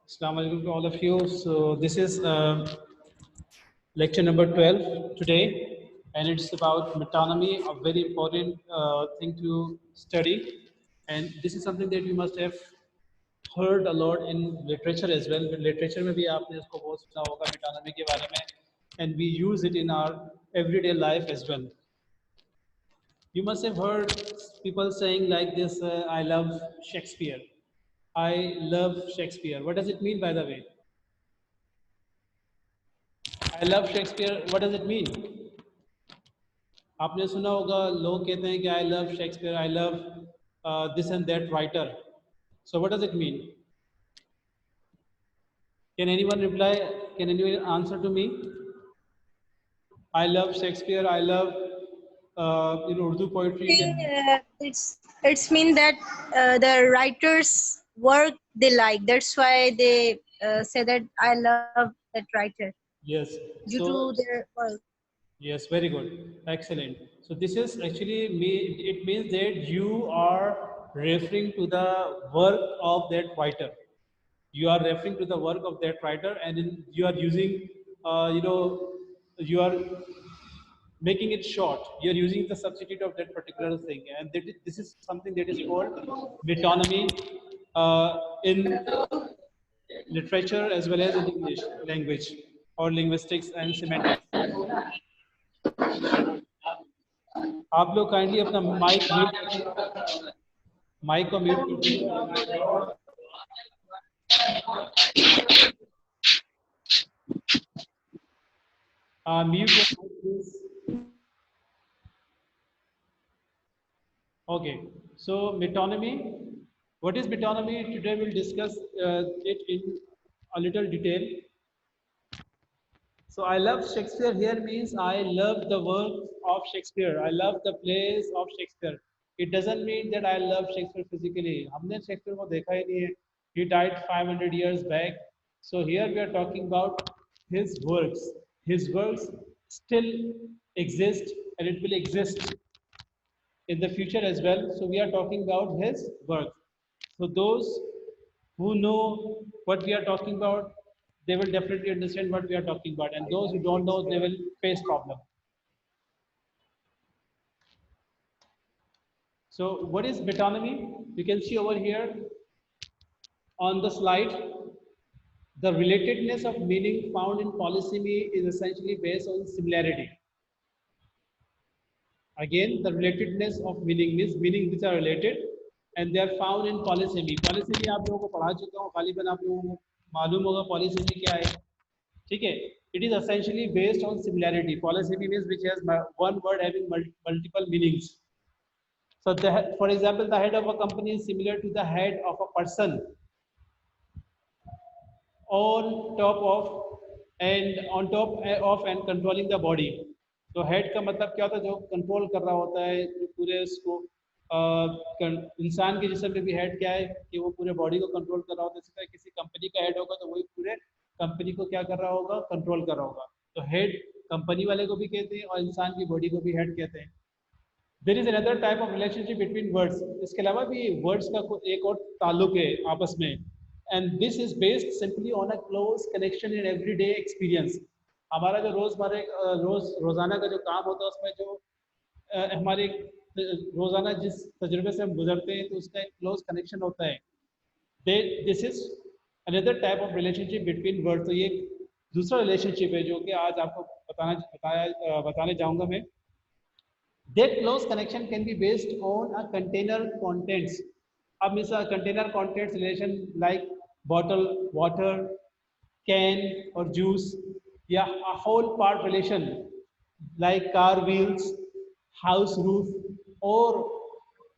Assalamu alaikum to all of you. So this is lecture number 12 today, and it's about metonymy, a very important thing to study. And this is something that you must have heard a lot in literature as well. But literature में भी आपने इसको बहुत सुना होगा metonymy के बारे में, and we use it in our everyday life as well. You must have heard people saying like this, I love Shakespeare. I love Shakespeare. What does it mean, by the way? I love Shakespeare. What does it mean? आपने सुना होगा लोग कहते हैं कि I love Shakespeare. I love this and that writer. So what does it mean? Can anyone reply? Can anyone answer to me? I love Shakespeare. I love Urdu poetry. It's mean that the writers work they like. That's why they say that I love that writer. Yes. Due to their work. Yes, very good. Excellent. So this is actually it means that you are referring to the work of that writer. You are referring to the work of that writer, and you are using, you are making it short. You are using the substitute of that particular thing, and this is something that is called metonymy in literature as well as in English language or linguistics and semantics. आप लोग kindly अपना mic को mute कर दीजिए. Mute your mic, please. Okay, so metonymy. What is metonymy? Today we'll discuss it in a little detail. So I love Shakespeare here means I love the works of Shakespeare. I love the plays of Shakespeare. It doesn't mean that I love Shakespeare physically. हमने Shakespeare को देखा ही नहीं है. He died 500 years back. So here we are talking about his works. His works still exist and it will exist in the future as well. So we are talking about his work. So those who know what we are talking about, they will definitely understand what we are talking about. And those who don't know, they will face problem. So what is metonymy? You can see over here on the slide, the relatedness of meaning found in polysemy is essentially based on similarity. Again, the relatedness of meaning means meaning which are related and they are found in polysemy. Polysemy आप लोगों को पढ़ा चुका हूँ, गालिबन आप लोगों को मालूम होगा polysemy क्या है. ठीक है? It is essentially based on similarity. Polysemy means which has one word having multiple meanings. So, for example, the head of a company is similar to the head of a person on top of and controlling the body. तो head का मतलब क्या होता है? जो control कर रहा होता है, जो पूरे इसको इंसान के जिस्म में भी हेड क्या है कि वो पूरे बॉडी को कंट्रोल कर रहा होता है. इसी तरह किसी कंपनी का हेड होगा तो वही पूरे कंपनी को क्या कर रहा होगा? कंट्रोल कर रहा होगा. तो हेड कंपनी वाले को भी कहते हैं और इंसान की बॉडी को भी हेड कहते हैं. There is another type of relationship between words. इसके अलावा भी वर्ड्स का एक और ताल्लुक है आपस में. And this is based simply on a close connection in everyday experience. हमारा जो रोजाना का जो काम होता है उसमें जो हमारे रोजाना जिस तजुर्बे से हम गुजरते हैं तो उसका एक क्लोज कनेक्शन होता है. This is another type of relationship between words. तो ये दूसरा रिलेशनशिप है जो कि आज आपको बताने जाऊंगा मैं. That close connection can be based on a container contents. अब मिसा container contents relation like bottle, water, can or juice, या a whole part relation like car wheels, house roof, or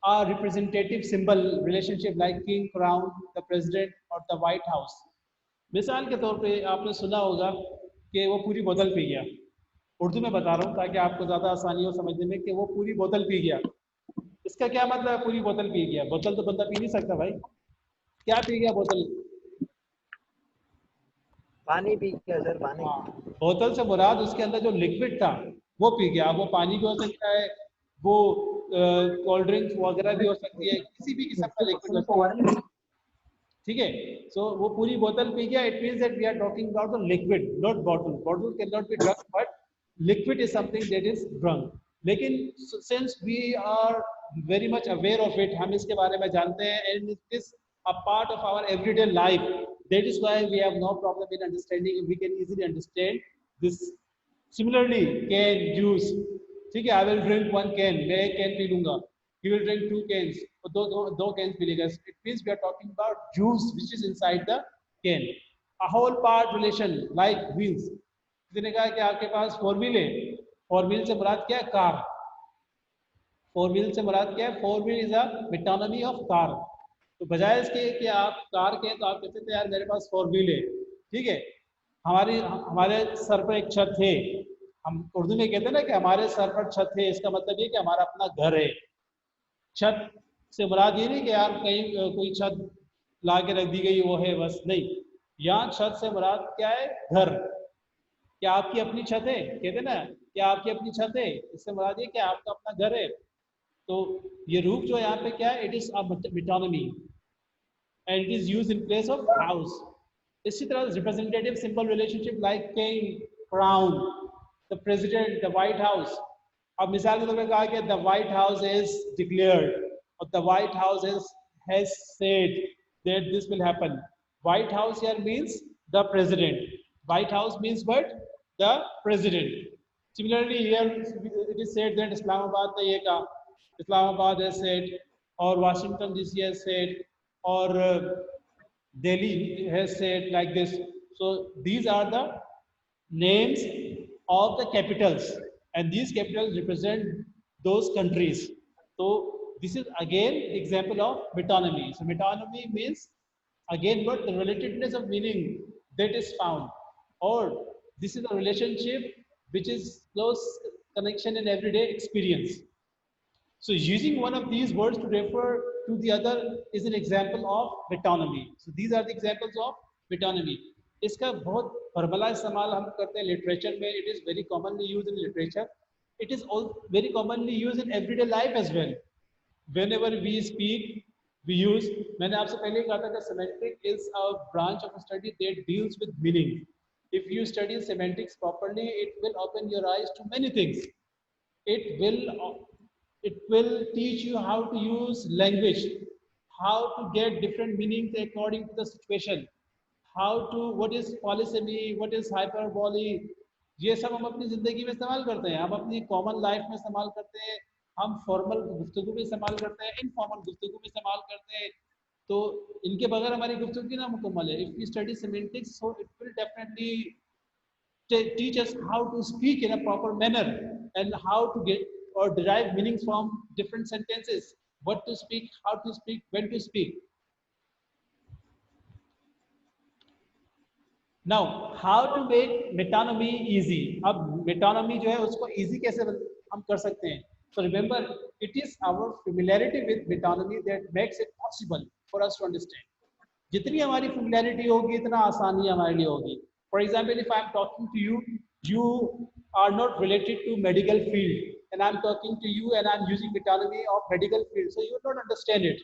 a representative symbol relationship like king, crown, the president or the White House. मिसाल के तौर पे आपने सुना होगा कि वो पूरी बोतल पी गया. उर्दू में बता रहा हूँ ताकि आपको ज़्यादा आसानी हो समझने में कि वो पूरी बोतल पी गया. इसका क्या मतलब है पूरी बोतल पी गया? बोतल तो बंदा पी नहीं सकता भाई. क्या पी गया? बोतल पानी पी गया सर. पानी. बोतल से मुराद उसके अंदर जो लिक्विड था वो पी गया. वो पानी भी हो सकता है, वो कोल्ड ड्रिंक्स वगैरह भी हो सकती है, किसी भी किस्म का लिक्विड हो सकता है. ठीक है. सो वो पूरी बोतल पी गया. It means that we are talking about the liquid, not bottle. Bottle can not be drunk, but liquid is something that is drunk. लेकिन since we are very much aware of it, हम इसके बारे में जानते हैं, and it is a part of our everyday life, that is why we have no problem in understanding. We can easily understand this. Similarly can juice, ठीक है, I will drink one can, मैं एक can P लूंगा. He will drink two cans, or दो cans P लेगा. It means we are talking about juice which is inside the can. A whole part relation like wheels. किसी ने कहा कि आपके पास फोर व्हील है. फोर व्हील से मुराद क्या है? कार. फोर व्हील से मुराद क्या है? Four wheel is a metonymy of car. तो बजाय इसके कि आप कार के, तो आप कहते थे यार मेरे पास फोर व्हील है. ठीक है, हमारे सर पर एक छत है. हम उर्दू में कहते हैं ना कि हमारे सर पर छत है. इसका मतलब ये कि हमारा अपना घर है. छत से मुराद ये नहीं कि यार कहीं कोई छत ला के रख दी गई वो है, बस नहीं. यहाँ छत से मुराद क्या है? घर. क्या आपकी अपनी छत है? कहते ना, क्या आपकी अपनी छत है? इससे मुराद ये कि आपका अपना घर है. तो ये रूप जो यहाँ पे क्या है? It is a metonymy and it is used in place of house. इसी तरह representative simple relationship like king, crown, the president, the White House. अब मिसाल के तौर पर कहा कि the White House is declared और the White House is has said that this will happen. White House here means the president. White House means what? The president. Similarly here it is said that Islamabad ने ये कहा, Islamabad has said, और Washington DC has said, और Delhi has said like this. So these are the names of the capitals, and these capitals represent those countries. So this is again example of metonymy. So metonymy means again what? The relatedness of meaning that is found, or this is a relationship which is close connection in everyday experience. So using one of these words to refer to the other is an example of metonymy. So these are the examples of metonymy. इसका बहुत formula इस्तेमाल हम करते हैं literature में. It is very commonly use in literature. It is very commonly use in everyday life as well. Whenever we speak we use. मैंने आपसे पहले कहा था कि semantic is a branch of study that deals with meaning. If you study semantics properly, it will open your eyes to many things. It will teach you how to use language, how to get different meanings according to the situation, how to, what is polysemy, what is hyperbole. ये सब हम अपनी जिंदगी में इस्तेमाल करते हैं, हम अपनी कॉमन लाइफ में इस्तेमाल करते हैं, हम फॉर्मल गुफ्तगू में इस्तेमाल करते हैं, इनफॉर्मल गुफ्तगू में इस्तेमाल करते हैं. तो इनके बगैर हमारी गुफ्तगू ना मुकम्मल है. If we study semantics, so it will definitely teach us how to speak in a proper manner and how to get or derive meanings from different sentences. What to speak, how to speak, when to speak. Now, how to make metonymy easy. अब metonymy जो है उसको easy कैसे हम कर सकते हैं? So remember, it is our familiarity with metonymy that makes it possible for us to understand. जितनी हमारी familiarity होगी इतना आसानी हमारे लिए होगी. For example, if I am talking to you, you are not related to medical field, and I am talking to you and I am using metonymy of medical field, so you will not understand it.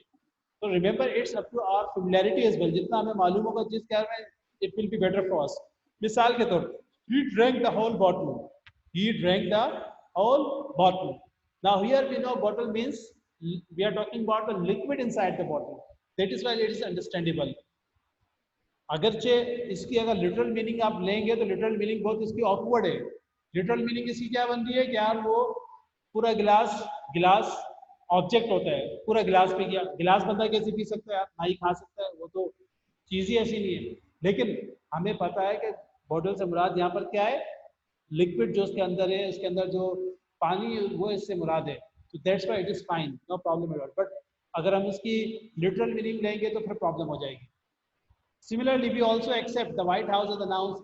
So remember, it's up to our familiarity as well. जितना हमें मालूम होगा जिस क्या में, it will be better for us. मिसाल के तौर, he drank the whole bottle. He drank the whole bottle. Now here we know bottle means we are talking about the liquid inside the bottle. That is why it is understandable. अगरचे इसकी अगर literal meaning आप लेंगे तो literal meaning बहुत इसकी awkward है. Literal meaning इसकी क्या बनती है कि यार वो पूरा गिलास ऑब्जेक्ट होता है, पूरा गिलास पी गया. गिलास बंदा कैसे पी सकता है यार? ना ही खा सकता है, वो तो चीज़ ही ऐसी नहीं है. लेकिन हमें पता है कि बॉटल से मुराद यहाँ पर क्या है? लिक्विड जो उसके अंदर है, उसके अंदर जो पानी वो इससे मुराद है. तो that's why it is fine, no problem at all. But अगर हम उसकी लिटरल मीनिंग लेंगे तो फिर प्रॉब्लम हो जाएगी. Similarly, we also accept the White House has announced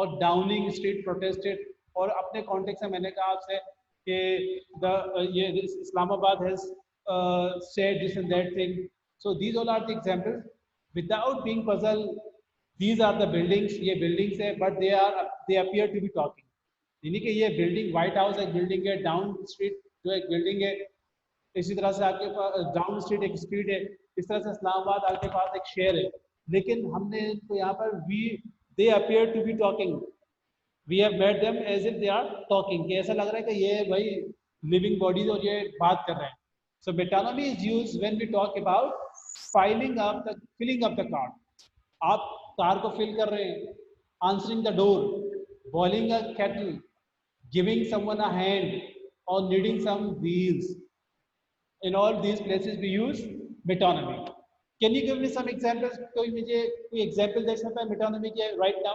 or Downing Street protested. और अपने कॉन्टेक्स्ट में मैंने कहा आपसे कि ये Islamabad has said this and that thing. So these all are the examples. Without being puzzled, these are the buildings. ये buildings है, but they appear to be talking. यानी कि ये बिल्डिंग, व्हाइट हाउस एक बिल्डिंग है, down street जो एक building है, इसी तरह से आपके पास डाउन स्ट्रीट एक स्ट्रीट है, इस तरह से इस्लामाबाद आपके पास एक शहर है. लेकिन हमने इनको यहाँ पर they appear to be talking, we have made them as if they are talking, कि ऐसा लग रहा है कि ये भाई लिविंग बॉडीज और ये बात कर रहे हैं. So metonymy is use when we talk about filling up the car. आप कार को फिल कर रहे हैं, answering the door, boiling a kettle, giving someone a hand और needing some wheels. In all these places we use metonymy. Can you give me some examples? कोई example दे सकता है metonymy के right now?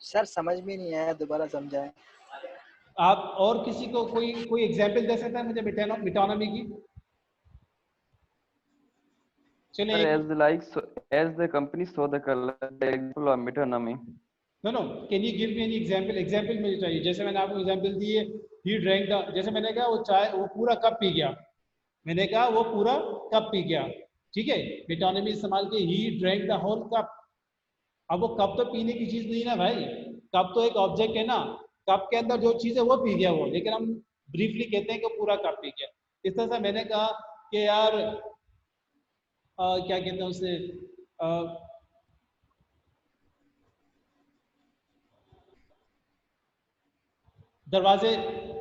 सर समझ में नहीं आया, दोबारा समझाएं. आप और किसी को कोई example दे सकता है मुझे metonymy की? चलिए. As the company saw the color, the example of metonymy. No. Can you give me any example? Example मुझे चाहिए. जैसे मैंने आपको example दी है, he drank the, जैसे मैंने कहा वो चाय वो पूरा कप पी गया. मैंने कहा वो पूरा कप पी गया. ठीक है. मेटोनिमी इस्तेमाल के he drank the whole cup. अब वो कप तो पीने की चीज नहीं ना भाई. कप तो एक ऑब्जेक्ट है ना. कप के अंदर जो चीज है वो पी गया वो, लेकिन हम ब्रीफली कहते हैं कि पूरा कप पी गया. इस तरह से मैंने कहा कि यार क्या कहते हैं उसे, दरवाजे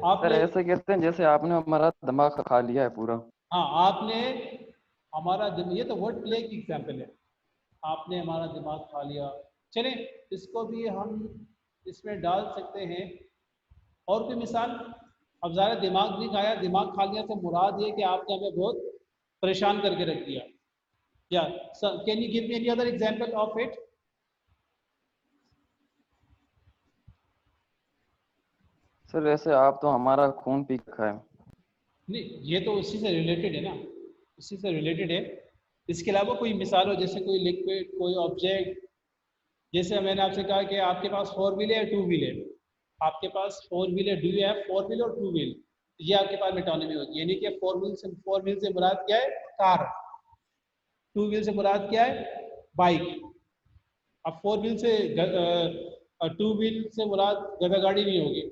सर ऐसे कहते हैं जैसे आपने हमारा दिमाग खा लिया है पूरा. हाँ, आपने हमारा, ये तो वर्ड प्ले की एग्जाम्पल है. आपने हमारा दिमाग खा लिया. चलें, इसको भी हम इसमें डाल सकते हैं. और कोई मिसाल? अब ज़्यादा दिमाग नहीं खाया, दिमाग खा लिया से मुराद ये कि आपने हमें बहुत परेशान करके रख दिया. या can you give me any other example of it? Sir वैसे आप तो हमारा खून पी खाए. नहीं, ये तो उसी से रिलेटेड है ना, उसी से रिलेटेड है. इसके अलावा कोई मिसाल हो, जैसे कोई लिक्विड, कोई ऑब्जेक्ट. जैसे मैंने आपसे कहा कि आपके पास 4 व्हील है या 2 व्हील है. आपके पास 4 व्हील है, डू यू हैव 4 व्हील और 2 व्हील? ये आपके पास मेटोनिमी होगी. यानी कि 4 व्हील से मुराद क्या है? कार. 2 व्हील से मुराद क्या है? बाइक. अब 4 व्हील से 2 व्हील से मुराद गधा गाड़ी नहीं होगी.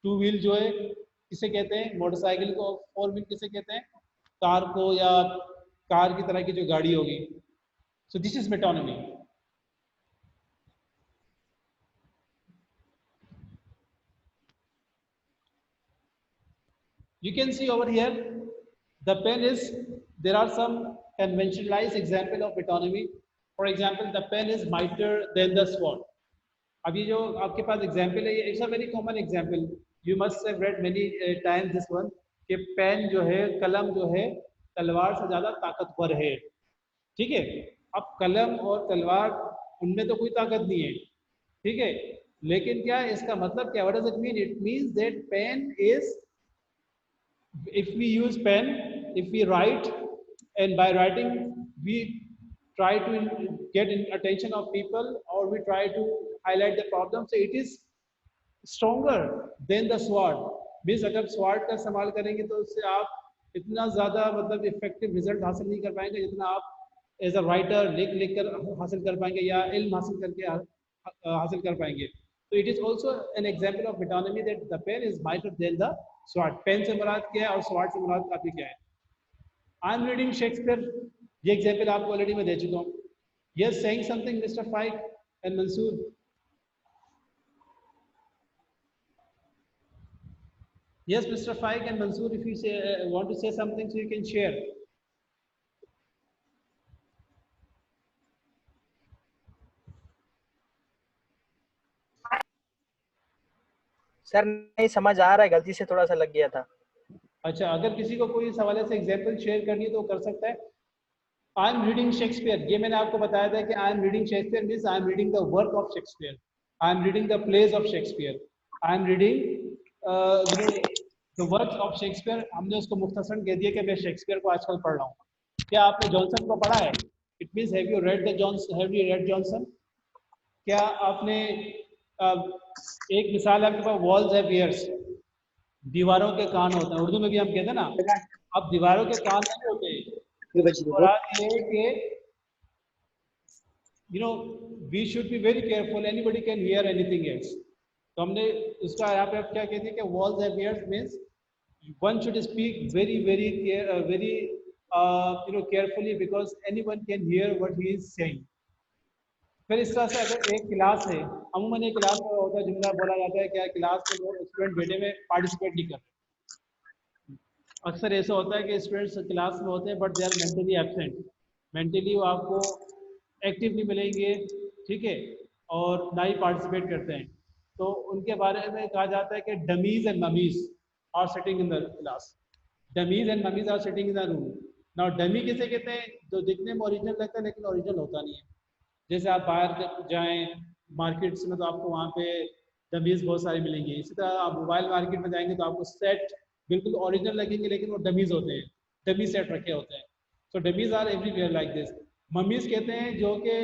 2 व्हील जो है किसे कहते हैं? मोटरसाइकिल को. 4 व्हील किसे कहते हैं? कार को, या कार की तरह की जो गाड़ी होगी. So this is metonymy. You can see over here, the pen is, there are some conventionalized example of metonymy. For example, the pen is mightier than the sword. अब ये जो आपके पास एग्जाम्पल है, ये it's a very common example. You must have read many times this one, कि pen जो है, कलम जो है, तलवार से ज़्यादा ताकतवर है. ठीक है. अब कलम और तलवार, उनमें तो कोई ताकत नहीं है. ठीक है. लेकिन क्या इसका मतलब क्या? What does it mean? It means that pain is, if we use pen, if we write, and by writing we try to get in attention of people, or we try to highlight the problem, so it is stronger than the sword. means अगर sword का इस्तेमाल करेंगे तो उससे आप इतना ज़्यादा मतलब इफेक्टिव रिजल्ट हासिल नहीं कर पाएंगे जितना आप एज अ राइटर लिख कर हासिल कर पाएंगे, या इल्म हासिल करके हासिल कर पाएंगे. तो it is also an example of metonymy that the pen is mightier than the sword. Pen से मुराद क्या है और स्वॉर्ड से मुराद काफी क्या है? I am reading Shakespeare. ये एग्जाम्पल आपको ऑलरेडी मैं दे चुका हूँ. Yes, saying something mister Faik and Mansoor. Yes, Mr. Faik and Mansoor, if you say, want to say something, so you can share. Sir नहीं समझ आ रहा है, गलती से थोड़ा सा लग गया था. अच्छा, अगर किसी को कोई इस हवाले से एग्जाम्पल शेयर करनी है तो कर सकता है. आई एम रीडिंग शेक्सपियर, ये मैंने आपको बताया था कि I am reading Shakespeare means I am reading the work of Shakespeare. I am reading the plays of Shakespeare. I am reading the work of Shakespeare. हमने उसको मुख्तसरन कह दिया कि मैं शेक्सपियर को आजकल पढ़ रहा हूँ. क्या आपने जॉनसन को पढ़ा है? It means have you read Johnson? क्या आपने एक मिसाल है आपके पास, वॉल्स हैव ईयर्स, दीवारों के कान होते हैं. उर्दू में भी हम कहते हैं ना, अब दीवारों के कान नहीं होते. और आज ये कि you know we should be very careful, anybody can hear anything else. तो हमने उसका यहाँ पे आप क्या कहते हैं कि walls have years means one should speak very very carefully because anyone can hear what he is saying. फिर इस तरह से अगर एक क्लास है, अमूमन एक क्लास में होता है, जुमला बोला जाता है क्या क्लास में लोग स्टूडेंट बैठे में पार्टिसिपेट नहीं कर रहे। अक्सर ऐसा होता है कि स्टूडेंट्स क्लास में होते हैं but they are mentally absent, mentally वो आपको एक्टिव नहीं मिलेंगे, ठीक है, और ना ही पार्टिसिपेट करते हैं। तो उनके बारे में कहा जाता है कि dummies and mummies are sitting in the class. Dummies and mummies are sitting in the room. Now dummy किसे कहते हैं? जो दिखने में ओरिजिनल लगता है लेकिन ओरिजिनल होता नहीं है। जैसे आप बाहर जाएं मार्केट्स में तो आपको वहाँ पे डमीज बहुत सारी मिलेंगी। इसी तरह आप मोबाइल मार्केट में जाएंगे तो आपको सेट बिल्कुल ओरिजिनल लगेंगे लेकिन वो डमीज होते हैं, डमी सेट रखे होते हैं। So dummies are everywhere like this. Mummies कहते हैं जो कि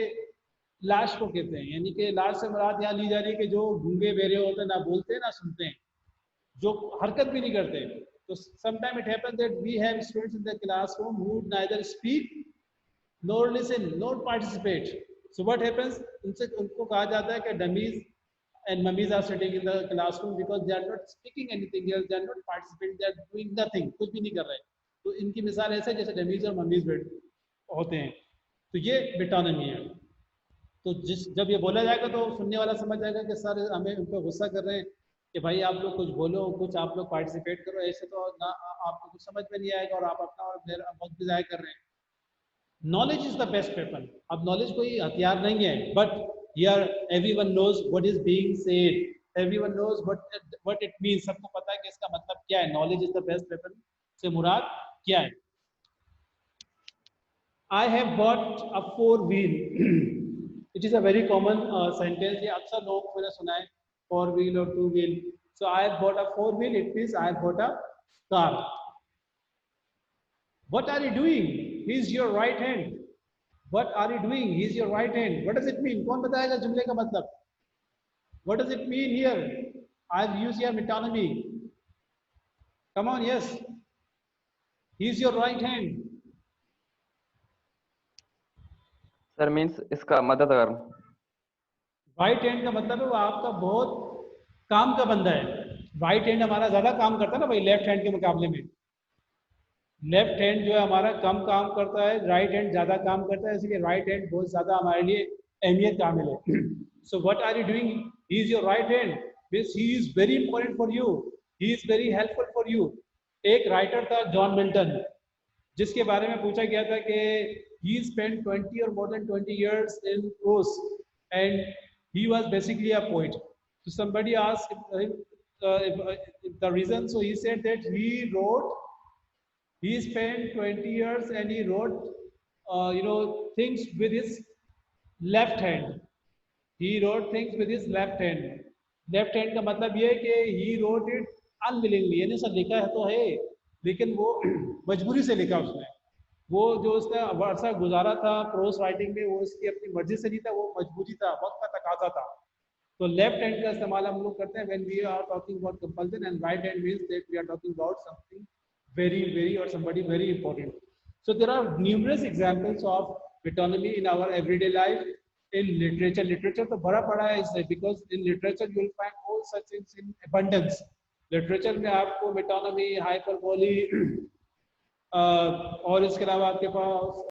लाश को कहते हैं, यानी कि लाश से मुराद यहाँ ली जा रही है कि जो गूंगे बेरे होते हैं, ना बोलते हैं ना सुनते हैं, जो हरकत भी नहीं करते। तो sometime it happens that we have students in the classroom who neither speak nor listen nor participate. So what happens? उनको कहा जाता है कि dummies and mummies are sitting in the classroom because they are not speaking anything else, they are not participating, they are doing nothing, कुछ भी नहीं कर रहे। तो इनकी मिसाल ऐसे जैसे dummies और mummies होते हैं। तो ये मेटोनिमी है। तो जब ये बोला जाएगा तो सुनने वाला समझ जाएगा कि सर हमें उन पर गुस्सा कर रहे हैं कि भाई आप लोग कुछ बोलो, कुछ आप लोग पार्टिसिपेट करो, ऐसे तो ना आपको कुछ समझ में नहीं आएगा और आप अपना और मेरा वक्त भी ज़ाया कर रहे हैं। Knowledge is the best weapon. अब नॉलेज कोई हथियार नहीं है, but here everyone knows what is being said, everyone knows what it means. सबको पता है कि इसका मतलब क्या है। Knowledge is the best weapon से मुराद क्या है? I have bought a 4-wheel। It is a very common sentence. ये अक्सर लोगों को मैंने सुना है, 4-wheel और 2-wheel। So I have bought a 4-wheel, it means I have bought a car. What are you doing? He is your right hand. What are you doing? He is your right hand. What does it mean? कौन बताएगा जुमले का मतलब? What does it mean here? I've used here metonymy. Come on, yes. He is your right hand. Sir means इसका मददगार। Right hand का मतलब है वो आपका बहुत काम का बंदा है। राइट हैंड हमारा ज्यादा काम करता है ना भाई लेफ्ट हैंड के मुकाबले में। लेफ्ट हैंड जो है हमारा कम काम करता है, राइट हैंड ज्यादा काम करता है, इसलिए राइट हैंड बहुत ज्यादा हमारे लिए अहमियत कामिल है। So what are you doing? He is your right hand, means he is very important for you, he is very helpful for you. एक राइटर था जॉन मिल्टन, जिसके बारे में पूछा गया था कि he spent 20 or more than 20 years in prose and he was basically a poet. So somebody asked if the reason, so he said that he spent 20 years and he wrote things with his left hand. He wrote things with his left hand. Left hand का मतलब ये है कि he wrote it unwillingly, यानी सब लिखा है तो है लेकिन वो मजबूरी से लिखा उसने। वो जो उसने वर्षा गुजारा था प्रोस राइटिंग में, वो उसकी अपनी मर्जी से नहीं था, वो मजबूरी था, वक्त का तकाजा था। तो लेफ्ट हैंड का इस्तेमाल हम लोग करते हैं when we are talking about compulsion, and right hand means that we are talking about something very or somebody very important. So there are numerous examples of metonymy in our everyday life. In literature तो बड़ा पड़ा है इससे, because in literature you will find all such things in abundance. Literature में आपको metonymy, hyperbole और इसके अलावा आपके पास